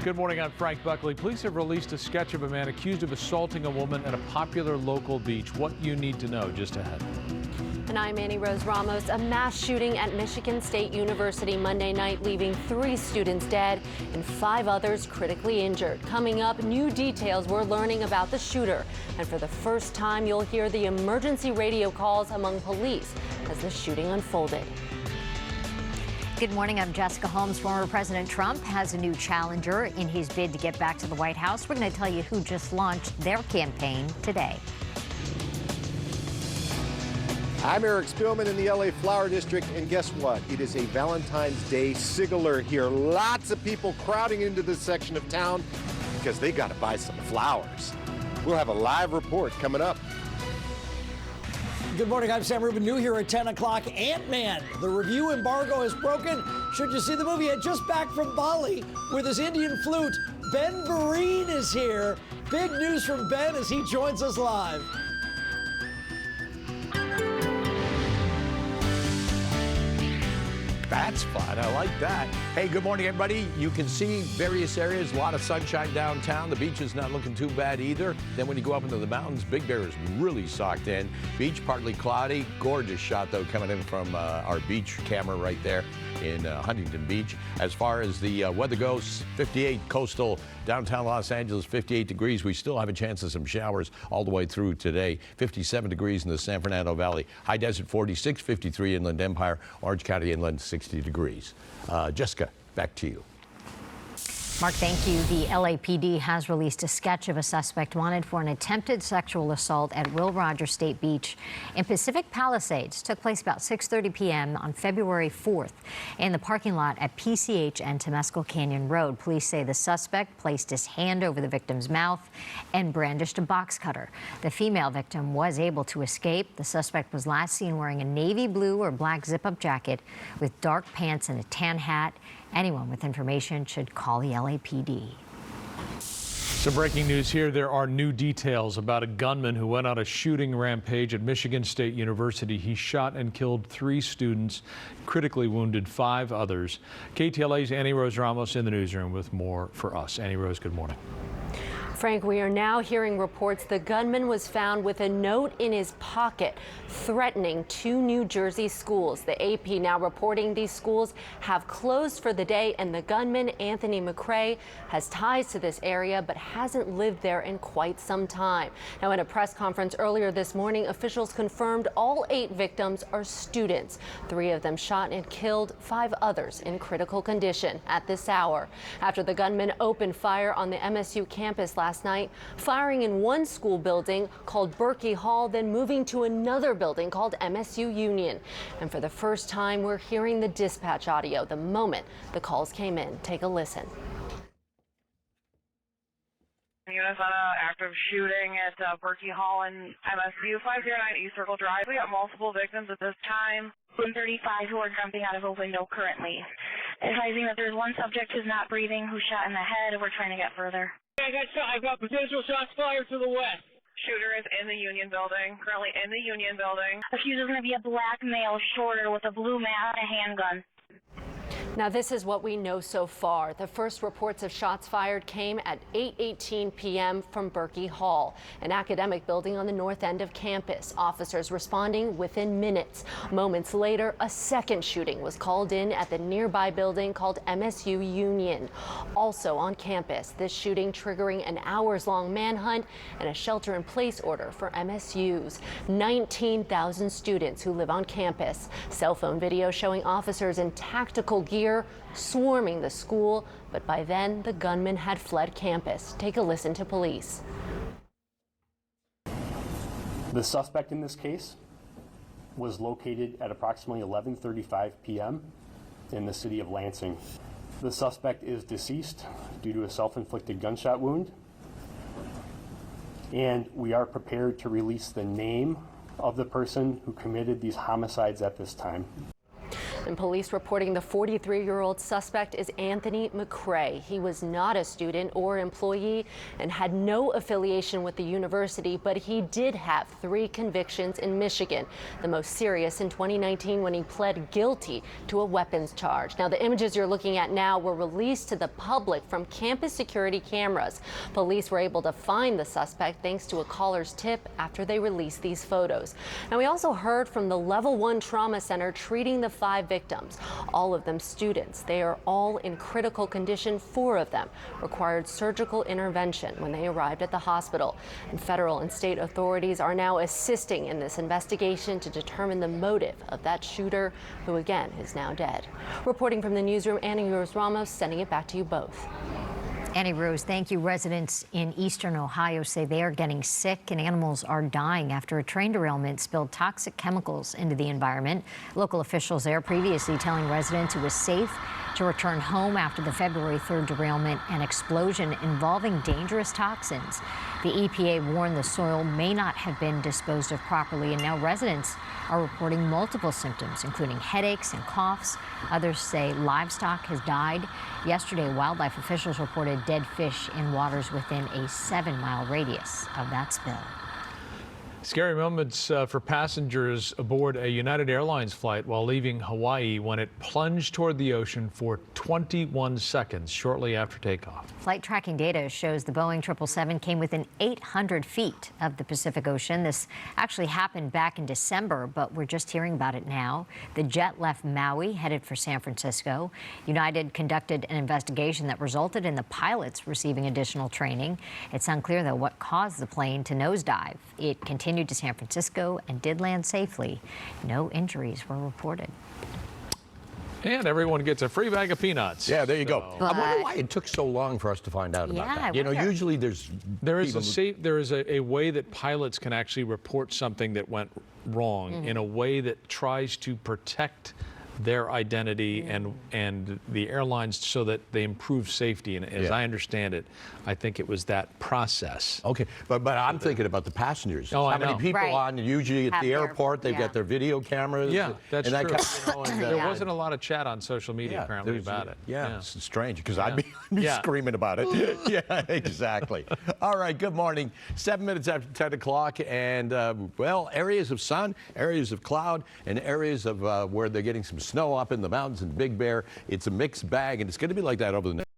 Good morning, I'm Frank Buckley. Police have released a sketch of a man accused of assaulting a woman at a popular local beach. What you need to know just ahead. And I'm Annie Rose Ramos. A mass shooting at Michigan State University Monday night, leaving 3 students dead and 5 others critically injured. Coming up, new details we're learning about the shooter. And for the first time, you'll hear the emergency radio calls among police as the shooting unfolded. Good morning, I'm Jessica Holmes. Former President Trump has a new challenger in his bid to get back to the White House. We're going to tell you who just launched their campaign today. I'm Eric Spielman in the LA Flower District, and guess what? It is a Valentine's Day signaler here. Lots of people crowding into this section of town because they got to buy some flowers. We'll have a live report coming up. Good morning, I'm Sam Rubin. New here at 10 o'clock. Ant-Man, the review embargo is broken. Should you see the movie? Just back from Bali with his Indian flute. Ben Vereen is here. Big news from Ben as he joins us live. That's fun. I like that. Hey, good morning, everybody. You can see various areas, a lot of sunshine downtown. The beach is not looking too bad either. Then when you go up into the mountains, Big Bear is really socked in. Beach partly cloudy. Gorgeous shot, though, coming in from our beach camera right there in Huntington Beach. As far as the weather goes, 58 coastal downtown Los Angeles, 58 degrees. We still have a chance of some showers all the way through today. 57 degrees in the San Fernando Valley. High Desert 46, 53 Inland Empire, Orange County Inland 60 degrees. Jessica, back to you. Mark, thank you. The LAPD has released a sketch of a suspect wanted for an attempted sexual assault at Will Rogers State Beach in Pacific Palisades. Took place about 6:30 p.m. on February 4th in the parking lot at PCH and Temescal Canyon Road. Police say the suspect placed his hand over the victim's mouth and brandished a box cutter. The female victim was able to escape. The suspect was last seen wearing a navy blue or black zip-up jacket with dark pants and a tan hat. Anyone with information should call the LAPD. Some breaking news here. There are new details about a gunman who went on a shooting rampage at Michigan State University. He shot and killed 3 students, critically wounded 5 others. KTLA's Annie Rose Ramos in the newsroom with more for us. Annie Rose, good morning. Frank, we are now hearing reports the gunman was found with a note in his pocket threatening 2 New Jersey schools. The AP now reporting these schools have closed for the day, and the gunman, Anthony McRae, has ties to this area but hasn't lived there in quite some time. Now, in a press conference earlier this morning, officials confirmed all 8 victims are students. 3 of them shot and killed, 5 others in critical condition at this hour. After the gunman opened fire on the MSU campus last night, firing in one school building called Berkey Hall, then moving to another building called MSU Union. And for the first time, we're hearing the dispatch audio the moment the calls came in. Take a listen. Units on an active shooting at Berkey Hall and MSU 509 East Circle Drive. We got multiple victims at this time. 135 who are jumping out of a window currently. Advising that there's one subject who's not breathing, who's shot in the head, and we're trying to get further. I've got potential shots fired to the west. Shooter is in the Union Building, currently in the Union Building. The fuse is going to be a black male, shorter, with a blue mat and a handgun. Now, this is what we know so far. The first reports of shots fired came at 8:18 p.m. from Berkey Hall, an academic building on the north end of campus. Officers responding within minutes. Moments later, a second shooting was called in at the nearby building called MSU Union. Also on campus, this shooting triggering an hours-long manhunt and a shelter-in-place order for MSU's 19,000 students who live on campus. Cell phone video showing officers in tactical gear swarming the school, but by then the gunman had fled campus. Take a listen to police. The suspect in this case was located at approximately 11:35 p.m. in the city of Lansing. The suspect is deceased due to a self-inflicted gunshot wound, and we are prepared to release the name of the person who committed these homicides at this time. And police reporting the 43-year-old suspect is Anthony McCrae. He was not a student or employee and had no affiliation with the university, but he did have 3 convictions in Michigan, the most serious in 2019 when he pled guilty to a weapons charge. Now, the images you're looking at now were released to the public from campus security cameras. Police were able to find the suspect thanks to a caller's tip after they released these photos. Now, we also heard from the Level 1 Trauma Center treating the 5 victims, all of them students. They are all in critical condition. 4 of them required surgical intervention when they arrived at the hospital. And federal and state authorities are now assisting in this investigation to determine the motive of that shooter, who again is now dead. Reporting from the newsroom, Annie Rose-Ramos, sending it back to you both. Annie Rose, thank you. Residents in eastern Ohio say they are getting sick and animals are dying after a train derailment spilled toxic chemicals into the environment. Local officials there previously telling residents it was safe to return home after the February 3rd derailment and explosion involving dangerous toxins. The EPA warned the soil may not have been disposed of properly, and now residents are reporting multiple symptoms, including headaches and coughs. Others say livestock has died. Yesterday, wildlife officials reported dead fish in waters within a 7-mile radius of that spill. Scary moments for passengers aboard a United Airlines flight while leaving Hawaii when it plunged toward the ocean for 21 seconds shortly after takeoff. Flight tracking data shows the Boeing 777 came within 800 feet of the Pacific Ocean. This actually happened back in December, but we're just hearing about it now. The jet left Maui, headed for San Francisco. United conducted an investigation that resulted in the pilots receiving additional training. It's unclear, though, what caused the plane to nosedive. It continued to San Francisco and did land safely. No injuries were reported. And everyone gets a free bag of peanuts. Yeah, there you go. But- I wonder why it took so long for us to find out about Yeah, that. I You know, wonder. usually there is a way that pilots can actually report something that went wrong in a way that tries to protect their identity and the airlines so that they improve safety. And as I understand it, I think it was that process. Okay, but I'm thinking about the passengers. Oh, I How many know. people Right. on, usually at Have the their- airport, they've yeah. got their video cameras. Yeah, that's and that true. kind of, you know, There wasn't a lot of chat on social media apparently there's- about it. Yeah, it's strange because I'd be Yeah. screaming about it. Yeah, exactly. All right, good morning. 7 minutes after 10 o'clock, and well, areas of sun, areas of cloud, and areas of where they're getting some snow up in the mountains in Big Bear. It's a mixed bag, and it's going to be like that over the next